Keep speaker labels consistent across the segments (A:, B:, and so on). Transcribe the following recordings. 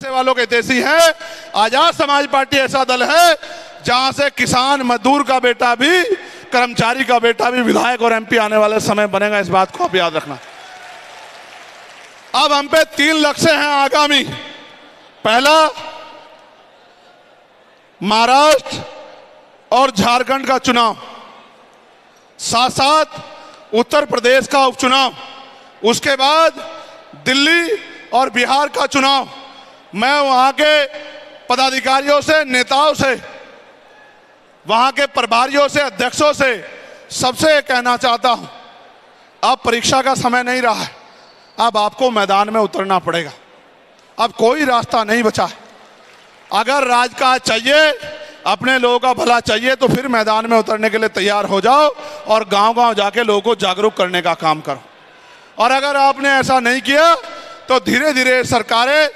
A: पैसे वालों के देसी हैं। आजाद समाज पार्टी ऐसा दल है जहां से किसान, मजदूर का बेटा भी, कर्मचारी का बेटा भी विधायक और एमपी आने वाले समय बनेगा। इस बात को आप याद रखना। अब हम पे 3 लक्ष्य हैं आगामी। पहला, महाराष्ट्र और झारखंड का चुनाव, साथ साथ उत्तर प्रदेश का उपचुनाव, उसके बाद दिल्ली और बिहार का चुनाव। मैं वहां के पदाधिकारियों से, नेताओं से, वहां के प्रभारियों से, अध्यक्षों से, सबसे कहना चाहता हूं, अब परीक्षा का समय नहीं रहा है। अब आपको मैदान में उतरना पड़ेगा। अब कोई रास्ता नहीं बचा है। अगर राजकाज चाहिए, अपने लोगों का भला चाहिए, तो फिर मैदान में उतरने के लिए तैयार हो जाओ और गांव-गांव जाके लोगों को जागरूक करने का काम करो। और अगर आपने ऐसा नहीं किया तो धीरे धीरे सरकारें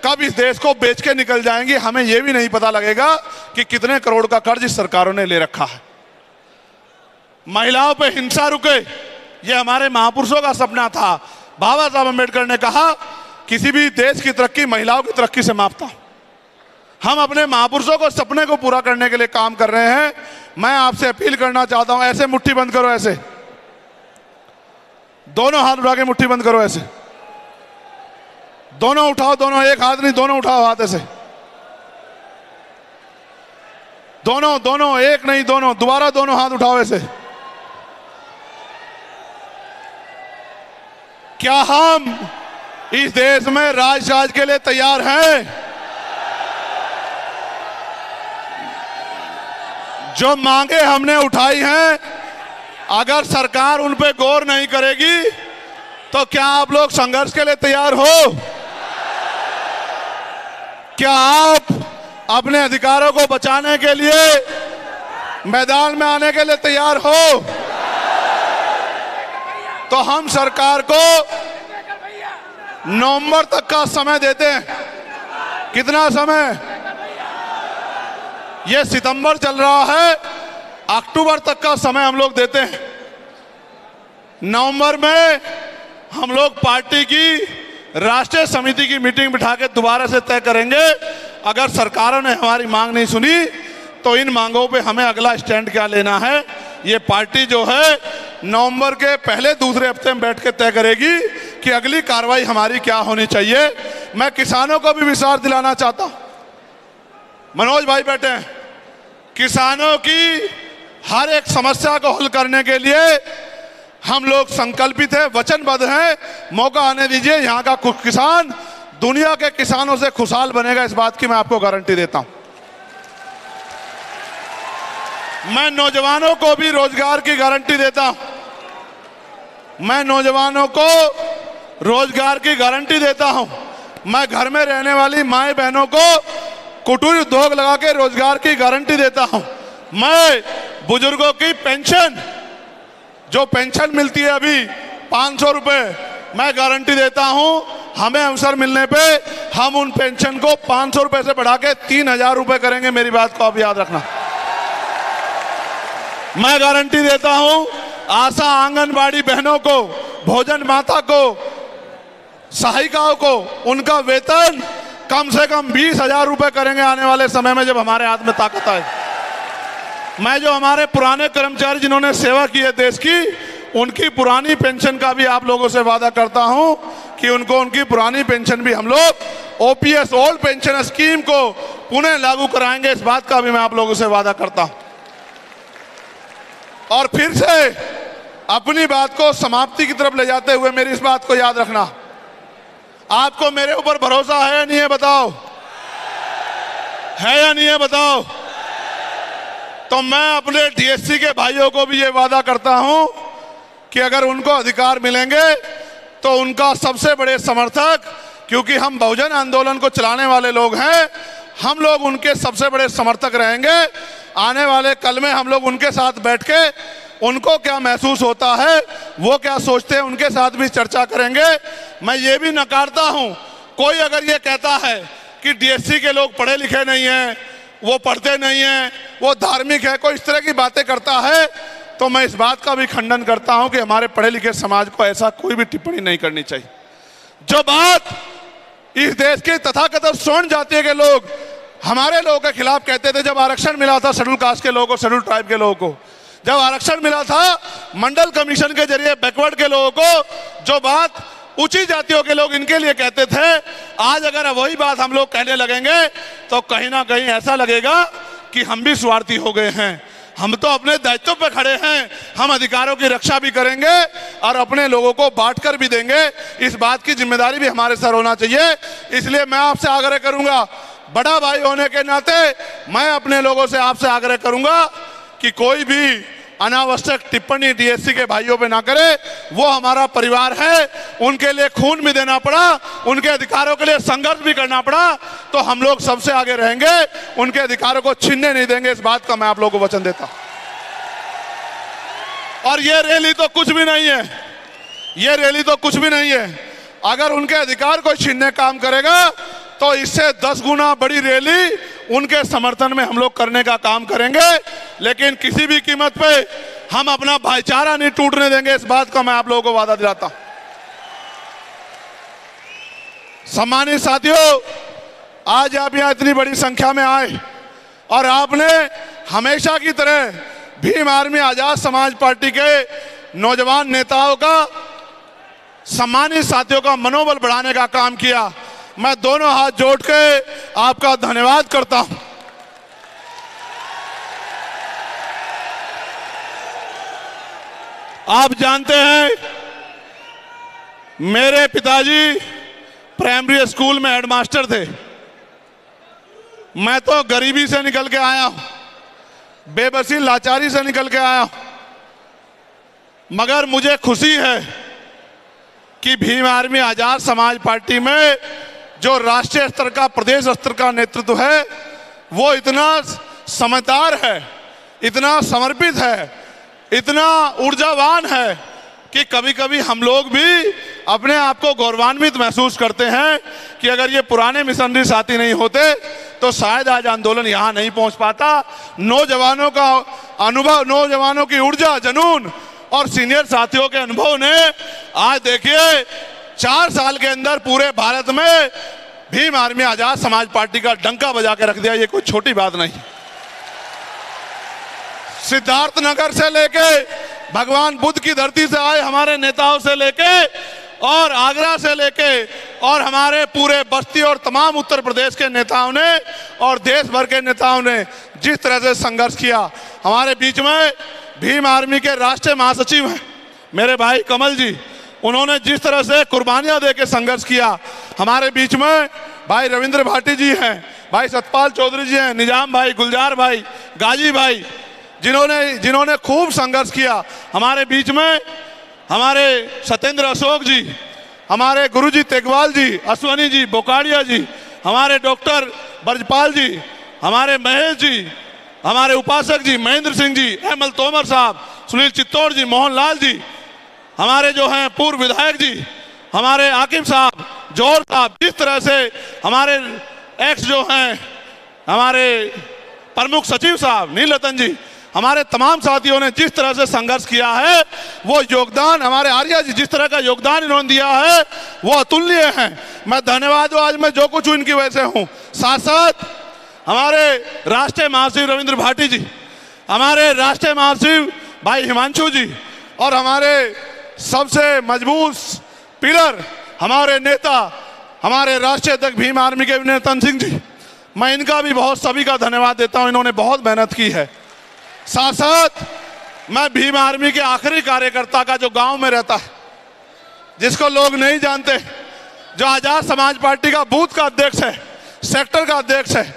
A: कब इस देश को बेच के निकल जाएंगी, हमें यह भी नहीं पता लगेगा कि कितने करोड़ का कर्ज इस सरकारों ने ले रखा है। महिलाओं पे हिंसा रुके, ये हमारे महापुरुषों का सपना था। बाबा साहब अम्बेडकर ने कहा, किसी भी देश की तरक्की महिलाओं की तरक्की से मापता हूं। हम अपने महापुरुषों को सपने को पूरा करने के लिए काम कर रहे हैं। मैं आपसे अपील करना चाहता हूं, ऐसे मुट्ठी बंद करो, ऐसे दोनों हाथ उठा के मुट्ठी बंद करो, ऐसे दोनों उठाओ, दोनों, एक हाथ नहीं, दोनों उठाओ हाथ, ऐसे दोनों, दोनों, एक नहीं, दोनों, दोबारा दोनों हाथ उठाओ ऐसे। क्या हम इस देश में राजकाज के लिए तैयार हैं? जो मांगे हमने उठाई हैं, अगर सरकार उन पे गौर नहीं करेगी तो क्या आप लोग संघर्ष के लिए तैयार हो? क्या आप अपने अधिकारों को बचाने के लिए मैदान में आने के लिए तैयार हो? तो हम सरकार को नवंबर तक का समय देते हैं। कितना समय? ये सितंबर चल रहा है, अक्टूबर तक का समय हम लोग देते हैं। नवंबर में हम लोग पार्टी की राष्ट्रीय समिति की मीटिंग बिठा के दोबारा से तय करेंगे। अगर सरकारों ने हमारी मांग नहीं सुनी तो इन मांगों पे हमें अगला स्टैंड क्या लेना है, ये पार्टी जो है नवंबर के पहले दूसरे हफ्ते में बैठ के तय करेगी कि अगली कार्रवाई हमारी क्या होनी चाहिए। मैं किसानों को भी विश्वास दिलाना चाहता हूं। मनोज भाई बैठे हैं। किसानों की हर एक समस्या को हल करने के लिए हम लोग संकल्पित हैं, वचनबद्ध हैं। मौका आने दीजिए, यहाँ का किसान दुनिया के किसानों से खुशहाल बनेगा, इस बात की मैं आपको गारंटी देता हूं। मैं नौजवानों को भी रोजगार की गारंटी देता हूं। मैं नौजवानों को रोजगार की गारंटी देता हूं। मैं घर में रहने वाली माए बहनों को कुटीर उद्योग लगा के रोजगार की गारंटी देता हूं। मैं बुजुर्गों की पेंशन, जो पेंशन मिलती है अभी 500 रुपए, मैं गारंटी देता हूं, हमें अवसर मिलने पे हम उन पेंशन को 500 रुपए से बढ़ा के 3000 रुपए करेंगे। मेरी बात को आप याद रखना। मैं गारंटी देता हूं, आशा आंगनबाड़ी बहनों को, भोजन माता को, सहायिकाओं को, उनका वेतन कम से कम 20,000 रुपए करेंगे आने वाले समय में, जब हमारे हाथ में ताकत आए। मैं जो हमारे पुराने कर्मचारी जिन्होंने सेवा की है देश की, उनकी पुरानी पेंशन का भी आप लोगों से वादा करता हूं कि उनको उनकी पुरानी पेंशन भी हम लोग ओपीएस, ओल्ड पेंशन स्कीम को पुनः लागू कराएंगे। इस बात का भी मैं आप लोगों से वादा करता हूं। और फिर से अपनी बात को समाप्ति की तरफ ले जाते हुए मेरी इस बात को याद रखना, आपको मेरे ऊपर भरोसा है या नहीं है? बताओ, है या नहीं है? बताओ। तो मैं अपने डीएससी के भाइयों को भी ये वादा करता हूं कि अगर उनको अधिकार मिलेंगे तो उनका सबसे बड़े समर्थक, क्योंकि हम बहुजन आंदोलन को चलाने वाले लोग हैं, हम लोग उनके सबसे बड़े समर्थक रहेंगे। आने वाले कल में हम लोग उनके साथ बैठ के उनको क्या महसूस होता है, वो क्या सोचते हैं, उनके साथ भी चर्चा करेंगे। मैं ये भी नकारता हूं, कोई अगर ये कहता है कि डीएससी के लोग पढ़े लिखे नहीं हैं, वो पढ़ते नहीं हैं, वो धार्मिक है, कोई इस तरह की बातें करता है, तो मैं इस बात का भी खंडन करता हूं कि हमारे पढ़े लिखे समाज को ऐसा कोई भी टिप्पणी नहीं करनी चाहिए। जो बात इस देश के तथाकथित स्वर्ण जातीय के लोग हमारे लोगों के खिलाफ कहते थे। जब आरक्षण मिला था शेड्यूल कास्ट के लोगों को, शेड्यूल ट्राइब के लोगों को, जब आरक्षण मिला था मंडल कमीशन के जरिए बैकवर्ड के लोगों को, जो बात ऊंची जातियों के लोग इनके लिए कहते थे, आज अगर वही बात हम लोग कहने लगेंगे तो कहीं ना कहीं ऐसा लगेगा कि हम भी स्वार्थी हो गए हैं। हम तो अपने दायित्व पे खड़े हैं, हम अधिकारों की रक्षा भी करेंगे और अपने लोगों को बांटकर भी देंगे। इस बात की जिम्मेदारी भी हमारे सर होना चाहिए। इसलिए मैं आपसे आग्रह करूंगा, बड़ा भाई होने के नाते मैं अपने लोगों से आपसे आग्रह करूंगा कि कोई भी अनावश्यक टिप्पणी डीएससी के भाइयों पे ना करे। वो हमारा परिवार है, उनके लिए खून भी देना पड़ा, उनके अधिकारों के लिए संघर्ष भी करना पड़ा, तो हम लोग सबसे आगे रहेंगे, उनके अधिकारों को छीनने नहीं देंगे। इस बात का मैं आप लोगों को वचन देता हूं। और ये रैली तो कुछ भी नहीं है, ये रैली तो कुछ भी नहीं है। अगर उनके अधिकार को छीनने काम करेगा तो इससे 10 गुना बड़ी रैली उनके समर्थन में हम लोग करने का काम करेंगे। लेकिन किसी भी कीमत पे हम अपना भाईचारा नहीं टूटने देंगे। इस बात का मैं आप लोगों को वादा दिलाता हूं। सम्मानित साथियों, आज आप यहां इतनी बड़ी संख्या में आए और आपने हमेशा की तरह भीम आर्मी आजाद समाज पार्टी के नौजवान नेताओं का, सम्मानित साथियों का मनोबल बढ़ाने का काम किया। मैं दोनों हाथ जोड़ के आपका धन्यवाद करता हूं। आप जानते हैं मेरे पिताजी प्राइमरी स्कूल में हेडमास्टर थे। मैं तो गरीबी से निकल के आया हूं, बेबसी लाचारी से निकल के आया हूं, मगर मुझे खुशी है कि भीम आर्मी आजाद समाज पार्टी में जो राष्ट्रीय स्तर का, प्रदेश स्तर का नेतृत्व है, वो इतना समझदार है, इतना समर्पित है, इतना ऊर्जावान है कि कभी कभी हम लोग भी अपने आप को गौरवान्वित महसूस करते हैं कि अगर ये पुराने मिशनरी साथी नहीं होते तो शायद आज आंदोलन यहाँ नहीं पहुँच पाता। नौजवानों का अनुभव, नौजवानों की ऊर्जा, जुनून और सीनियर साथियों के अनुभव ने आज देखिए 4 साल के अंदर पूरे भारत में भीम आर्मी आजाद समाज पार्टी का डंका बजा के रख दिया। ये कोई छोटी बात नहीं। सिद्धार्थनगर से लेके भगवान बुद्ध की धरती से आए हमारे नेताओं से लेके और आगरा से लेके और हमारे पूरे बस्ती और तमाम उत्तर प्रदेश के नेताओं ने और देश भर के नेताओं ने जिस तरह से संघर्ष किया। हमारे बीच में भीम आर्मी के राष्ट्रीय महासचिव हैं मेरे भाई कमल जी, उन्होंने जिस तरह से कुर्बानियां देके संघर्ष किया। हमारे बीच में भाई रविंद्र भाटी जी हैं, भाई सतपाल चौधरी जी हैं, निजाम भाई, गुलजार भाई, गाजी भाई, जिन्होंने खूब संघर्ष किया। हमारे बीच में हमारे सत्येंद्र अशोक जी, हमारे गुरुजी तेगवाल जी, अश्वनी जी, बोकाड़िया जी, हमारे डॉक्टर ब्रजपाल जी, हमारे महेश जी, हमारे उपासक जी महेंद्र सिंह जी, अहमद तोमर साहब, सुनील चित्तौड़ जी, मोहन लाल जी, हमारे जो हैं पूर्व विधायक जी, हमारे आकिब साहब, जौहर साहब, जिस तरह से हमारे एक्स जो हैं हमारे प्रमुख सचिव साहब नीलरतन जी, हमारे तमाम साथियों ने जिस तरह से संघर्ष किया है, वो योगदान, हमारे आर्या जी जिस तरह का योगदान इन्होंने दिया है वो अतुलनीय है। मैं धन्यवाद हूँ, आज मैं जो कुछ हूँ इनकी वजह से हूँ। साथ साथ हमारे राष्ट्रीय महासचिव रविंद्र भाटी जी, हमारे राष्ट्रीय महासचिव भाई हिमांशु जी और हमारे सबसे मजबूत पिलर हमारे नेता, हमारे राष्ट्रीय अध्यक्ष भीम आर्मी के निरंजन सिंह जी, मैं इनका भी बहुत सभी का धन्यवाद देता हूं। इन्होंने बहुत मेहनत की है। साथ साथ मैं भीम आर्मी के आखिरी कार्यकर्ता का जो गांव में रहता है, जिसको लोग नहीं जानते, जो आजाद समाज पार्टी का बूथ का अध्यक्ष है, सेक्टर का अध्यक्ष है,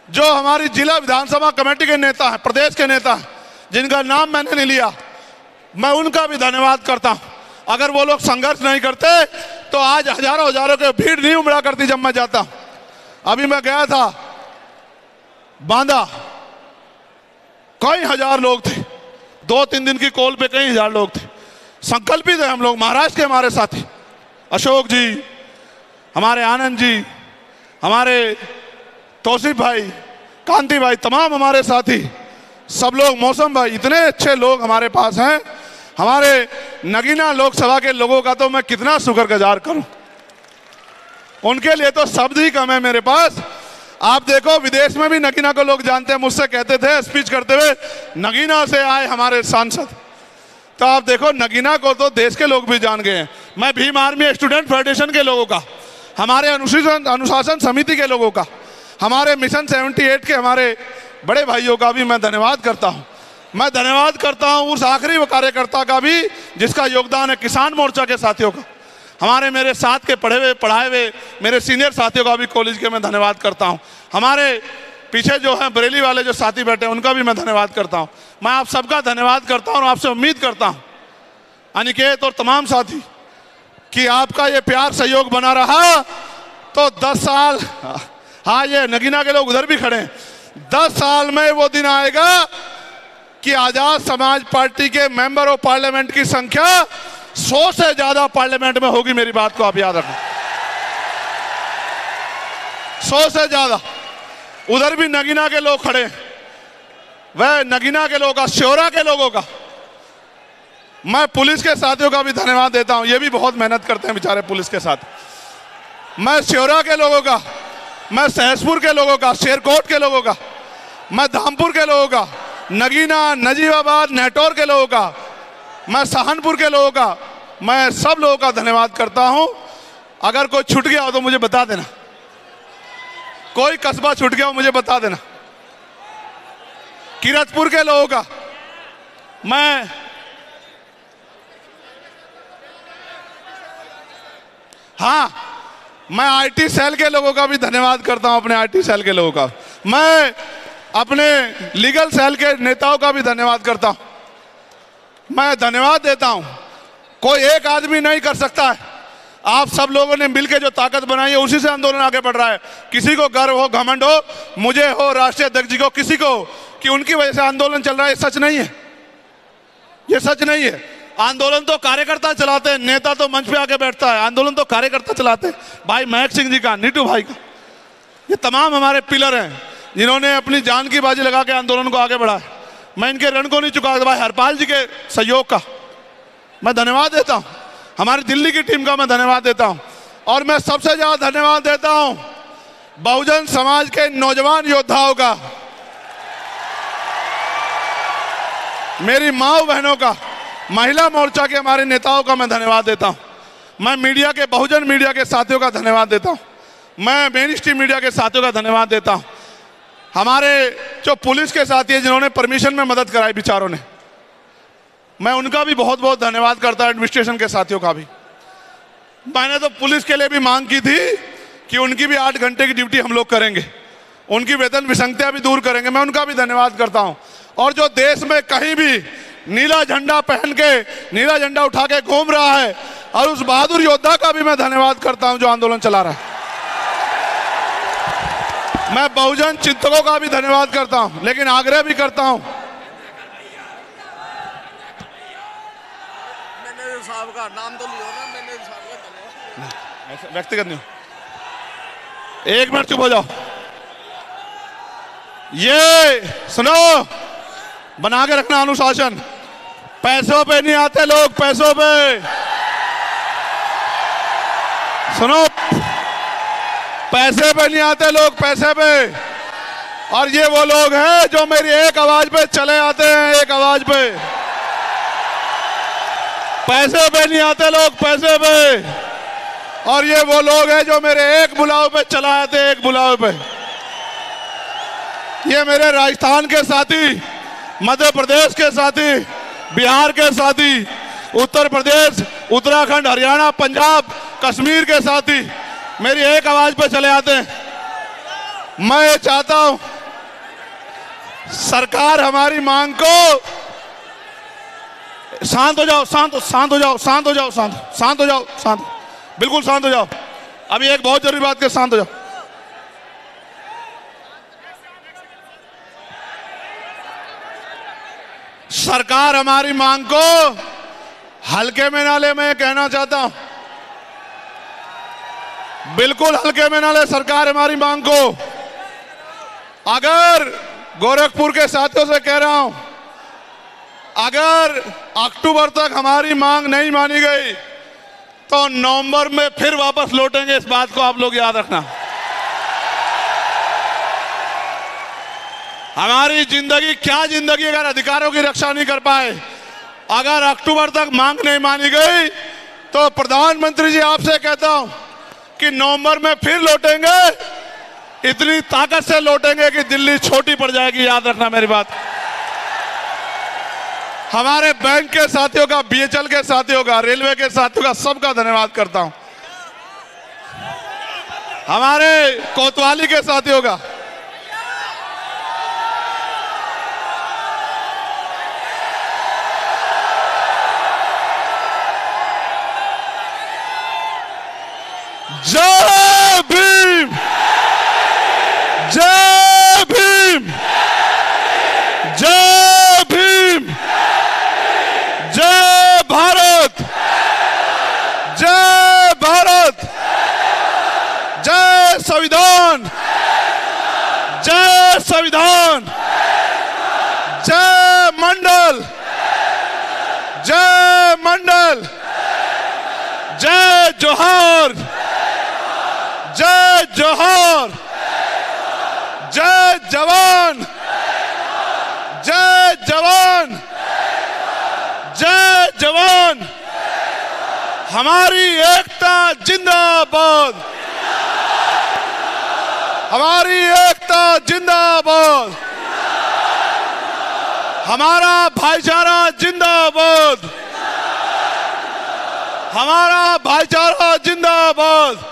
A: जो हमारी जिला विधानसभा कमेटी के नेता है, प्रदेश के नेता है, जिनका नाम मैंने नहीं लिया, मैं उनका भी धन्यवाद करता हूं। अगर वो लोग संघर्ष नहीं करते तो आज हजारों हजारों के भीड़ नहीं उमड़ा करती जब मैं जाता हूं। अभी मैं गया था बांदा, कई हजार लोग थे, 2-3 दिन की कॉल पे कई हजार लोग थे। संकल्पित है हम लोग, महाराष्ट्र के हमारे साथी अशोक जी, हमारे आनंद जी, हमारे तौसीफ भाई, कांति भाई, तमाम हमारे साथी, सब लोग, मौसम भाई, इतने अच्छे लोग हमारे पास हैं। हमारे नगीना लोकसभा के लोगों का तो मैं कितना शुक्रगुजार करूं। उनके लिए तो शब्द ही कम है मेरे पास। आप देखो विदेश में भी नगीना को लोग जानते हैं, मुझसे कहते थे स्पीच करते हुए, नगीना से आए हमारे सांसद। तो आप देखो नगीना को तो देश के लोग भी जान गए हैं। मैं भीम आर्मी स्टूडेंट फेडरेशन के लोगों का, हमारे अनुशासन समिति के लोगों का, हमारे मिशन 78 के हमारे बड़े भाइयों का भी मैं धन्यवाद करता हूं। मैं धन्यवाद करता हूं उस आखिरी कार्यकर्ता का भी जिसका योगदान है किसान मोर्चा के साथियों का, हमारे मेरे साथ के पढ़ाए हुए मेरे सीनियर साथियों का भी कॉलेज के मैं धन्यवाद करता हूं। हमारे पीछे जो है बरेली वाले जो साथी बैठे हैं उनका भी मैं धन्यवाद करता हूं। मैं आप सबका धन्यवाद करता हूं और आपसे उम्मीद करता हूं अनिकेत और तमाम साथी कि आपका ये प्यार सहयोग बना रहा तो 10 साल, हाँ ये नगीना के लोग उधर भी खड़े हैं, 10 साल में वो दिन आएगा कि आजाद समाज पार्टी के मेंबर ऑफ पार्लियामेंट की संख्या 100 से ज्यादा पार्लियामेंट में होगी। मेरी बात को आप याद रखना, 100 से ज्यादा। उधर भी नगीना के लोग खड़े, वह नगीना के लोगों का, श्योरा के लोगों का। मैं पुलिस के साथियों का भी धन्यवाद देता हूं, ये भी बहुत मेहनत करते हैं बेचारे पुलिस के साथ। मैं श्योरा के लोगों का, मैं सहसपुर के लोगों का, शेरकोट के लोगों का, मैं धामपुर के लोगों का, नगीना, नजीबाबाद, नेटौर के लोगों का, मैं सहारनपुर के लोगों का, मैं सब लोगों का धन्यवाद करता हूं। अगर कोई छूट गया हो तो मुझे बता देना, कोई कस्बा छूट गया हो मुझे बता देना। किरतपुर के लोगों का मैं आईटी सेल के लोगों का भी धन्यवाद करता हूं, अपने आईटी सेल के लोगों का। मैं अपने लीगल सेल के नेताओं का भी धन्यवाद करता हूं। मैं धन्यवाद देता हूं, कोई एक आदमी नहीं कर सकता है, आप सब लोगों ने मिलकर जो ताकत बनाई है उसी से आंदोलन आगे बढ़ रहा है। किसी को गर्व हो, घमंड हो, मुझे हो, राष्ट्रीय अध्यक्ष जी को, किसी को, कि उनकी वजह से आंदोलन चल रहा है, सच नहीं है, ये सच नहीं है। आंदोलन तो कार्यकर्ता चलाते हैं, नेता तो मंच पे आके बैठता है, आंदोलन तो कार्यकर्ता चलाते हैं। भाई महक सिंह जी का, नीटू भाई का, ये तमाम हमारे पिलर हैं जिन्होंने अपनी जान की बाजी लगा के आंदोलन को आगे बढ़ाया। मैं इनके ऋण को नहीं चुका। भाई हरपाल जी के सहयोग का मैं धन्यवाद देता हूं, हमारी दिल्ली की टीम का मैं धन्यवाद देता हूं, और मैं सबसे ज्यादा धन्यवाद देता हूं बहुजन समाज के नौजवान योद्धाओं का, मेरी माओ बहनों का, महिला मोर्चा के हमारे नेताओं का मैं धन्यवाद देता हूं। मैं मीडिया के, बहुजन मीडिया के साथियों का धन्यवाद देता हूं। मैं मेन स्ट्रीम मीडिया के साथियों का धन्यवाद देता हूं। हमारे जो पुलिस के साथी हैं जिन्होंने परमिशन में मदद कराई बेचारों ने, मैं उनका भी बहुत बहुत धन्यवाद करता हूं। एडमिनिस्ट्रेशन के साथियों का भी। मैंने तो पुलिस के लिए भी मांग की थी कि उनकी भी 8 घंटे की ड्यूटी हम लोग करेंगे, उनकी वेतन विसंगतियां भी दूर करेंगे, मैं उनका भी धन्यवाद करता हूं। और जो देश में कहीं भी नीला झंडा पहन के, नीला झंडा उठा के घूम रहा है, और उस बहादुर योद्धा का भी मैं धन्यवाद करता हूं जो आंदोलन चला रहा है। मैं बहुजन चिंतकों का भी धन्यवाद करता हूं, लेकिन आग्रह भी करता हूं,
B: साहब का नाम तो लियो ना, मैंने साहब का
A: व्यक्तिगत नहीं। 1 मिनट चुप हो जाओ। ये सुनो, बना के रखना अनुशासन। पैसों पे नहीं आते लोग, पैसों पे सुनो, पैसे पे नहीं आते लोग, पैसे पे। और ये वो लोग हैं जो मेरी एक आवाज पे चले आते हैं, एक आवाज पे। पैसे पे नहीं आते लोग, पैसे पे। और ये वो लोग हैं जो मेरे एक बुलाव पे चला आते हैं, एक बुलाव पे। ये मेरे राजस्थान के साथी, मध्य प्रदेश के साथी, बिहार के साथी, उत्तर प्रदेश, उत्तराखंड, हरियाणा, पंजाब, कश्मीर के साथी मेरी एक आवाज पे चले आते हैं। मैं ये चाहता हूं सरकार हमारी मांग को, शांत हो जाओ, शांत हो जाओ, शांत हो जाओ, शांत हो जाओ, शांत, बिल्कुल शांत हो जाओ। अभी एक बहुत जरूरी बात के, शांत हो जाओ। सरकार हमारी मांग को हल्के में ना ले, मैं कहना चाहता हूं, बिल्कुल हल्के में ना ले सरकार हमारी मांग को। अगर गोरखपुर के साथियों से कह रहा हूं, अगर अक्टूबर तक हमारी मांग नहीं मानी गई तो नवंबर में फिर वापस लौटेंगे, इस बात को आप लोग याद रखना। हमारी जिंदगी क्या जिंदगी अगर अधिकारों की रक्षा नहीं कर पाए, अगर अक्टूबर तक मांग नहीं मानी गई तो प्रधानमंत्री जी आपसे कहता हूं कि नवंबर में फिर लौटेंगे, इतनी ताकत से लौटेंगे कि दिल्ली छोटी पड़ जाएगी। याद रखना मेरी बात। हमारे बैंक के साथियों का, बीएचएल के साथियों का, रेलवे के साथियों का, सबका धन्यवाद करता हूं। हमारे कोतवाली के साथियों का, जय भीम, जय भीम, जय भीम, जय भारत, जय भारत, जय संविधान, जय संविधान, जय मंडल, जय मंडल, जय जोहार, जय जोहार, जय जवान, जय जवान, जय जवान। हमारी एकता जिंदाबाद, हमारी एकता जिंदाबाद, हमारा भाईचारा जिंदाबाद, हमारा भाईचारा जिंदाबाद।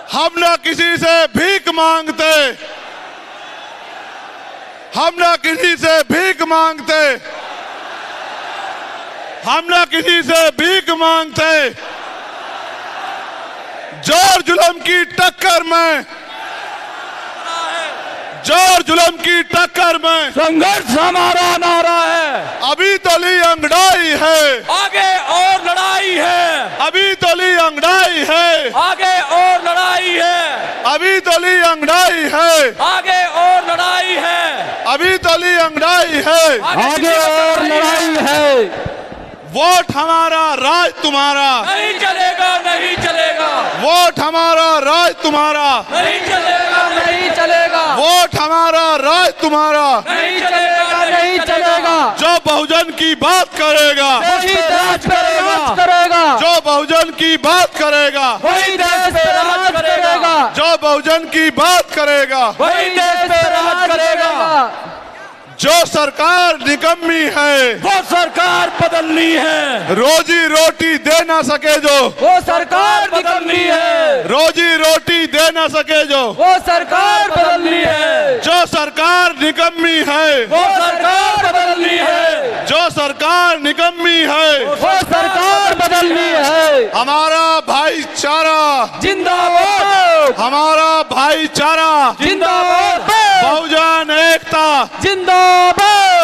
A: हम ना किसी से भीख मांगते, हम ना किसी से भीख मांगते, हम ना किसी से भीख मांगते। जोर जुल्म की टक्कर में, जोर जुल्म की टक्कर में
C: संघर्ष हमारा नारा है।
A: अभी तो ली अंगड़ाई है,
C: आगे और लड़ाई है।
A: अभी तो ली अंगड़ाई है,
C: आगे और लड़ाई है।
A: अभी तो ली अंगड़ाई है,
C: आगे और लड़ाई है।
A: अभी तो ली अंगड़ाई है,
C: आगे और लड़ाई है।
A: वोट हमारा राज तुम्हारा,
C: नहीं चलेगा, नहीं चलेगा।
A: वोट हमारा राज तुम्हारा,
C: नहीं चलेगा, नहीं चलेगा।
A: वोट हमारा राज तुम्हारा।
C: नहीं चलेगा, नहीं चलेगा।
A: जो बहुजन की बात करेगा,
C: वही राज करेगा।
A: जो बहुजन की बात करेगा,
C: वही देश पे राज करेगा।
A: जो बहुजन की बात करेगा,
C: वही देश पे राज करेगा।
A: जो सरकार निकम्मी है,
C: वो सरकार बदलनी है।
A: रोजी रोटी दे ना सके जो,
C: वो सरकार बदलनी है।
A: रोजी रोटी दे ना सके जो,
C: वो सरकार बदलनी है।
A: जो सरकार निकम्मी है,
C: वो सरकार बदलनी है।
A: जो सरकार निकम्मी है,
C: वो सरकार बदलनी है।
A: हमारा भाईचारा,
C: जिंदाबाद,
A: हमारा भाईचारा,
C: जिंदाबाद,
A: बहुजन एकता,
C: जिंदाबाद,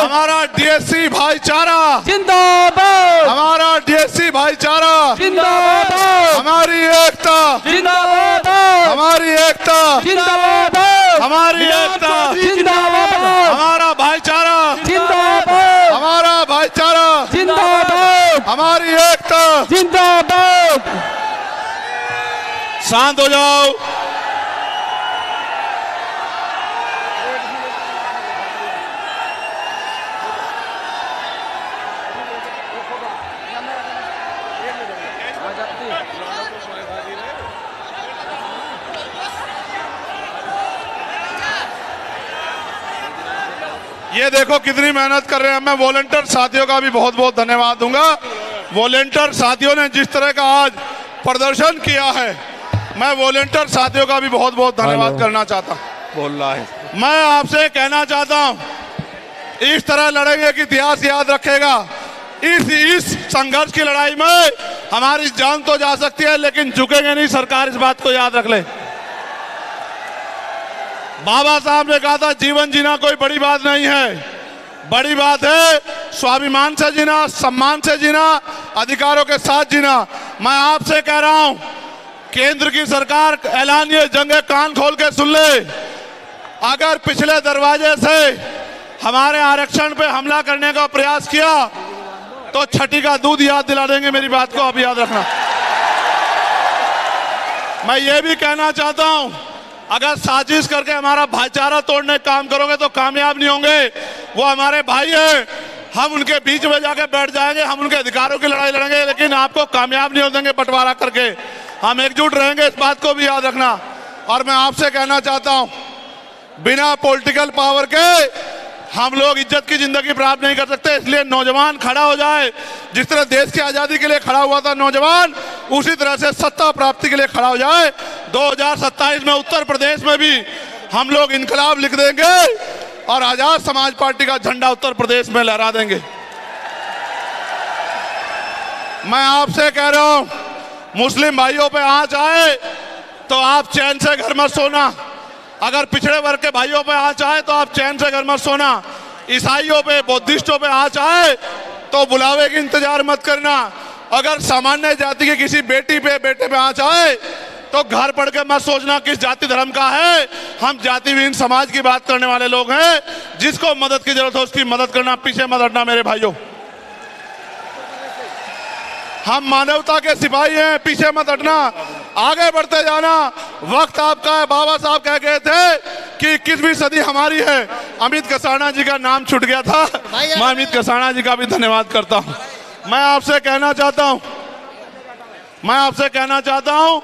A: हमारा डीएससी भाईचारा,
C: जिंदाबाद,
A: हमारा डीएससी भाईचारा,
C: जिंदाबाद,
A: हमारी एकता,
C: जिंदाबाद,
A: हमारी एकता,
C: जिंदाबाद,
A: हमारी एकता,
C: जिंदाबाद,
A: हमारा भाईचारा,
C: जिंदाबाद,
A: हमारा भाईचारा,
C: जिंदाबाद,
A: हमारी एकता।
C: जिंदाबाद।
A: शांत हो जाओ। ये देखो कितनी मेहनत कर रहे हैं। मैं वॉलंटियर साथियों का भी बहुत बहुत धन्यवाद दूंगा। वॉलंटियर साथियों ने जिस तरह का आज प्रदर्शन किया है, मैं वॉलंटियर साथियों का भी बहुत बहुत धन्यवाद करना चाहता हूं। बोल रहा है, मैं आपसे कहना चाहता हूं, इस तरह लड़ेंगे कि इतिहास याद रखेगा। इस संघर्ष की लड़ाई में हमारी जान तो जा सकती है, लेकिन झुकेंगे नहीं। सरकार इस बात को याद रख ले। बाबा साहब ने कहा था जीवन जीना कोई बड़ी बात नहीं है, बड़ी बात है स्वाभिमान से जीना, सम्मान से जीना, अधिकारों के साथ जीना। मैं आपसे कह रहा हूं, केंद्र की सरकार ऐलानिए जंगे कान खोल के सुन ले। अगर पिछले दरवाजे से हमारे आरक्षण पे हमला करने का प्रयास किया तो छठी का दूध याद दिला देंगे। मेरी बात को आप याद रखना। मैं ये भी कहना चाहता हूं, अगर साजिश करके हमारा भाईचारा तोड़ने का काम करोगे तो कामयाब नहीं होंगे। वो हमारे भाई हैं, हम उनके बीच में जाके बैठ जाएंगे, हम उनके अधिकारों की लड़ाई लड़ेंगे, लेकिन आपको कामयाब नहीं हो देंगे बंटवारा करके। हम एकजुट रहेंगे, इस बात को भी याद रखना। और मैं आपसे कहना चाहता हूं, बिना पॉलिटिकल पावर के हम लोग इज्जत की जिंदगी प्राप्त नहीं कर सकते। इसलिए नौजवान खड़ा हो जाए, जिस तरह देश की आजादी के लिए खड़ा हुआ था नौजवान, उसी तरह से सत्ता प्राप्ति के लिए खड़ा हो जाए। 2027 में उत्तर प्रदेश में भी हम लोग इनकलाब लिख देंगे और आजाद समाज पार्टी का झंडा उत्तर प्रदेश में लहरा देंगे। मैं आपसे कह रहा हूं, मुस्लिम भाइयों पे आंच आए तो आप चैन से घर में सोना। अगर पिछड़े वर्ग के भाइयों पे आंच आए तो आप चैन से घर में सोना। ईसाइयों पे, बुद्धिस्टों पे आंच आए तो बुलावे की इंतजार मत करना। अगर सामान्य जाति की किसी बेटे पे आंच आए तो घर पढ़ के मत सोचना किस जाति धर्म का है। हम जातिविहीन समाज की बात करने वाले लोग हैं। जिसको मदद की जरूरत हो उसकी मदद करना, पीछे मत हटना मेरे भाइयों। हम मानवता के सिपाही हैं, पीछे मत हटना, आगे बढ़ते जाना। वक्त आपका है। बाबा साहब कह गए थे कि 21वीं सदी हमारी है। अमित कसाना जी का नाम छूट गया था, मैं अमित कसाना जी का भी धन्यवाद करता हूं। मैं आपसे कहना चाहता हूं,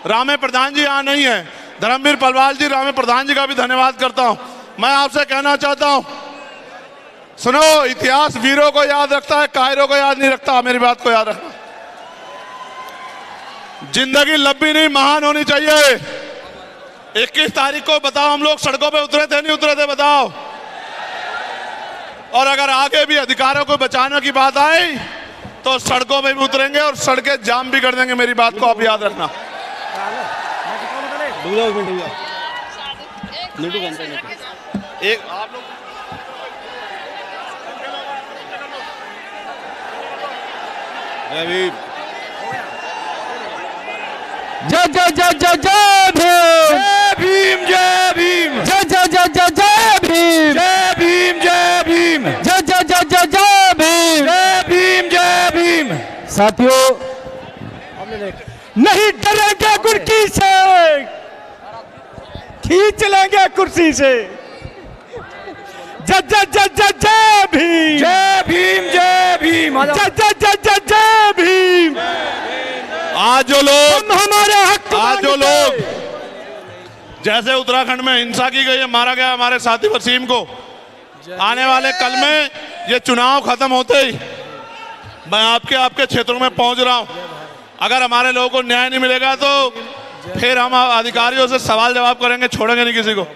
A: रामे प्रधान जी यहाँ नहीं है, धर्मवीर पलवाल जी, रामे प्रधान जी का भी धन्यवाद करता हूं। मैं आपसे कहना चाहता हूं, सुनो, इतिहास वीरों को याद रखता है, कायरों को याद नहीं रखता। मेरी बात को याद रखना। जिंदगी लंबी नहीं, महान होनी चाहिए। 21 तारीख को बताओ, हम लोग सड़कों पे उतरे थे नहीं उतरे थे, बताओ। और अगर आगे भी अधिकारों को बचाने की बात आई तो सड़कों पे भी उतरेंगे और सड़कें जाम भी कर देंगे। मेरी बात को आप याद रखना। एक आप लोग
C: जय जय जय जय जय भीम, जय भीम, जय जय जय जय जय भीम, जय भीम, जय भीम, जय जय जय जय जय भीम, जय भीम, जय भीम। साथियों, नहीं डरेंगे कुर्सी से, खींच लेंगे कुर्सी से। जय जय जय जय जय भीम, जय भीम, जय भीम, जय जय जय जय जय भीम।
A: आज जो लोग जैसे उत्तराखंड में हिंसा की गई है, मारा गया हमारे साथी वसीम को, आने वाले कल में ये चुनाव खत्म होते ही मैं आपके क्षेत्रों में पहुंच रहा हूं। अगर हमारे लोगों को न्याय नहीं मिलेगा तो फिर हम अधिकारियों से सवाल जवाब करेंगे, छोड़ेंगे नहीं किसी को।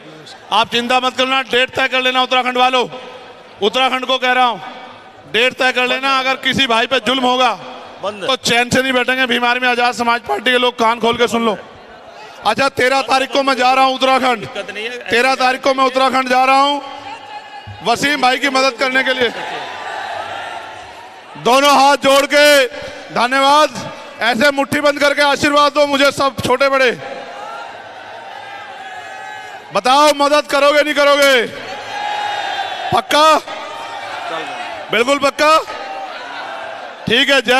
A: आप चिंता मत करना, डेट तय कर लेना। उत्तराखंड वालों, उत्तराखंड को कह रहा हूं, डेट तय कर लेना। अगर किसी भाई पे जुल्म होगा तो चैन से नहीं बैठेंगे। बीमारी में आजाद समाज पार्टी के लोग कान खोल के सुन लो। अच्छा, 13 तारीख को मैं जा रहा हूं उत्तराखंड। 13 तारीख को मैं उत्तराखंड जा रहा हूं वसीम भाई की मदद करने के लिए। दोनों हाथ जोड़ के धन्यवाद। ऐसे मुट्ठी बंद करके आशीर्वाद दो मुझे, सब छोटे बड़े। बताओ, मदद करोगे नहीं करोगे? पक्का? बिल्कुल पक्का। ठीक है। जय